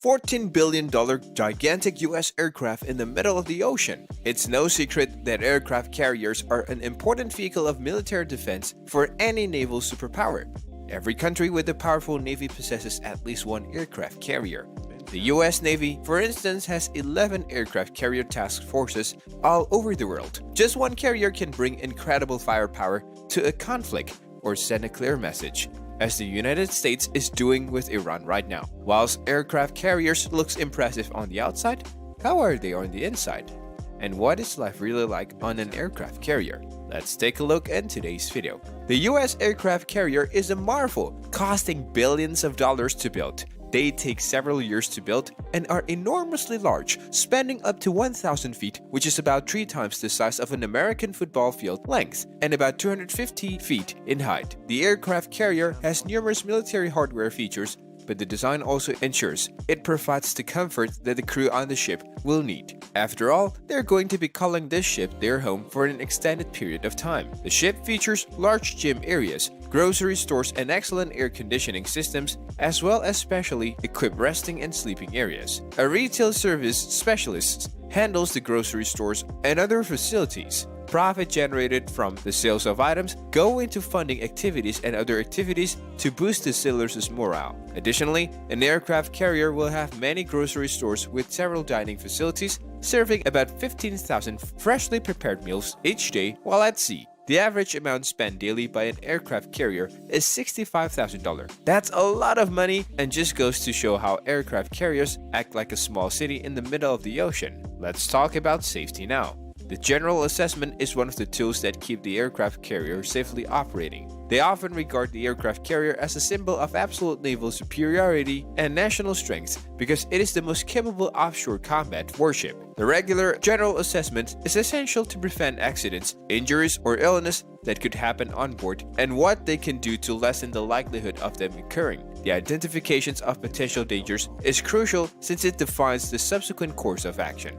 $14 billion gigantic US aircraft in the middle of the ocean. It's no secret that aircraft carriers are an important vehicle of military defense for any naval superpower. Every country with a powerful navy possesses at least one aircraft carrier. The US Navy, for instance, has 11 aircraft carrier task forces all over the world. Just one carrier can bring incredible firepower to a conflict or send a clear message, as the United States is doing with Iran right now. Whilst aircraft carriers looks impressive on the outside, how are they on the inside? And what is life really like on an aircraft carrier? Let's take a look in today's video. The US aircraft carrier is a marvel, costing billions of dollars to build. They take several years to build and are enormously large, spanning up to 1,000 feet, which is about 3 times the size of an American football field length, and about 250 feet in height. The aircraft carrier has numerous military hardware features, but the design also ensures it provides the comfort that the crew on the ship will need. After all, they're going to be calling this ship their home for an extended period of time. The ship features large gym areas, grocery stores, and excellent air conditioning systems, as well as specially equipped resting and sleeping areas. A retail service specialist handles the grocery stores and other facilities. Profit generated from the sales of items go into funding activities and other activities to boost the sailors' morale. Additionally, an aircraft carrier will have many grocery stores with several dining facilities, serving about 15,000 freshly prepared meals each day while at sea. The average amount spent daily by an aircraft carrier is $65,000. That's a lot of money and just goes to show how aircraft carriers act like a small city in the middle of the ocean. Let's talk about safety now. The general assessment is one of the tools that keep the aircraft carrier safely operating. They often regard the aircraft carrier as a symbol of absolute naval superiority and national strength because it is the most capable offshore combat warship. The regular general assessment is essential to prevent accidents, injuries, or illness that could happen on board and what they can do to lessen the likelihood of them occurring. The identifications of potential dangers is crucial since it defines the subsequent course of action.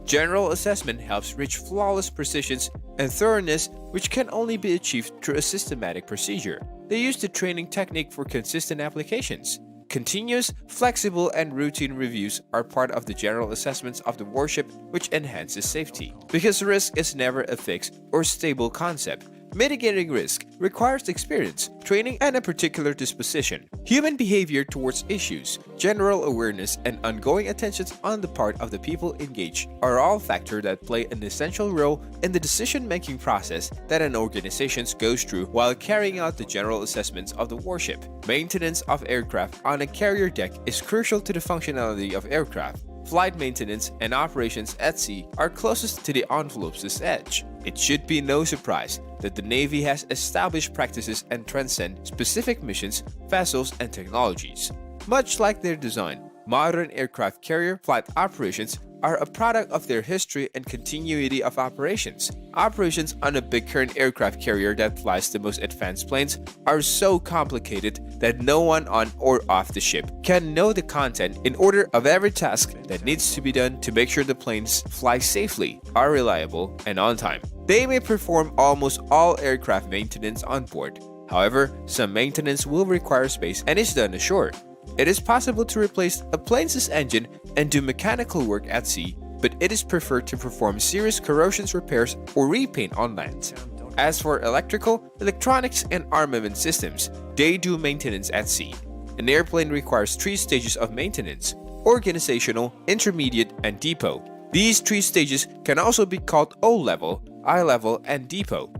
General assessment helps reach flawless precision and thoroughness, which can only be achieved through a systematic procedure. They use the training technique for consistent applications. Continuous, flexible, and routine reviews are part of the general assessments of the warship, which enhances safety. Because risk is never a fixed or stable concept, mitigating risk requires experience, training, and a particular disposition. Human behavior towards issues, general awareness, and ongoing attention on the part of the people engaged are all factors that play an essential role in the decision-making process that an organization goes through while carrying out the general assessments of the warship. Maintenance of aircraft on a carrier deck is crucial to the functionality of aircraft. Flight maintenance and operations at sea are closest to the envelope's edge. It should be no surprise that the Navy has established practices and transcend specific missions, vessels, and technologies. Much like their design, modern aircraft carrier flight operations are a product of their history and continuity of operations. Operations on a big current aircraft carrier that flies the most advanced planes are so complicated that no one on or off the ship can know the content in order of every task that needs to be done to make sure the planes fly safely, are reliable, and on time. They may perform almost all aircraft maintenance on board. However, some maintenance will require space and is done ashore. It is possible to replace a plane's engine and do mechanical work at sea, but it is preferred to perform serious corrosion repairs or repaint on land. As for electrical, electronics, and armament systems, they do maintenance at sea. An airplane requires 3 stages of maintenance: organizational, intermediate, and depot. These 3 stages can also be called O-level, I-level, and depot.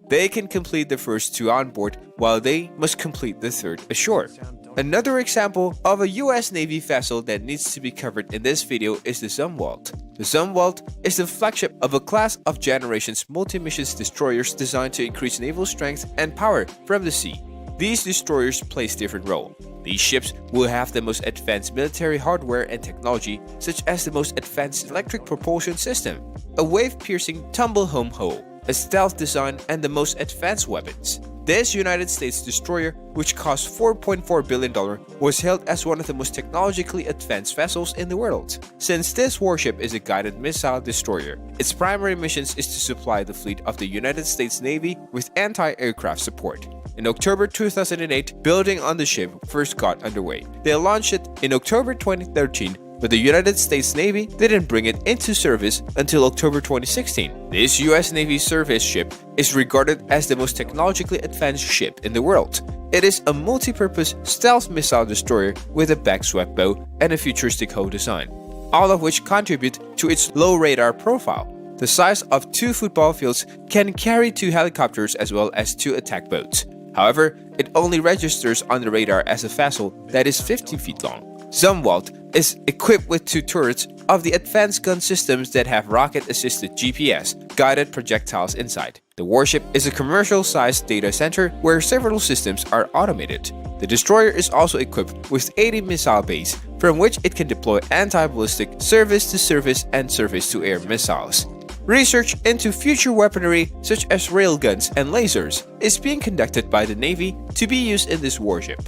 They can complete the first 2 on board, while they must complete the 3rd ashore. Another example of a US Navy vessel that needs to be covered in this video is the Zumwalt. The Zumwalt is the flagship of a class of generations multi-missions destroyers designed to increase naval strength and power from the sea. These destroyers play different roles. These ships will have the most advanced military hardware and technology, such as the most advanced electric propulsion system, a wave-piercing tumble-home hull, a stealth design, and the most advanced weapons. This United States destroyer, which cost $4.4 billion, was hailed as one of the most technologically advanced vessels in the world. Since this warship is a guided missile destroyer, its primary mission is to supply the fleet of the United States Navy with anti-aircraft support. in October 2008, building on the ship first got underway. They launched it in October 2013, but the United States Navy didn't bring it into service until October 2016. This US Navy surface ship is regarded as the most technologically advanced ship in the world. It is a multi-purpose stealth missile destroyer with a backswept bow and a futuristic hull design, all of which contribute to its low radar profile. The size of 2 football fields can carry 2 helicopters as well as 2 attack boats. However, it only registers on the radar as a vessel that is 50 feet long. Zumwalt is equipped with 2 turrets of the advanced gun systems that have rocket-assisted GPS guided projectiles inside. The warship is a commercial-sized data center where several systems are automated. The destroyer is also equipped with 80 missile bays, from which it can deploy anti-ballistic surface-to-surface and surface-to-air missiles. Research into future weaponry such as railguns and lasers is being conducted by the Navy to be used in this warship.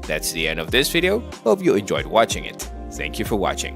That's the end of this video. Hope you enjoyed watching it. Thank you for watching.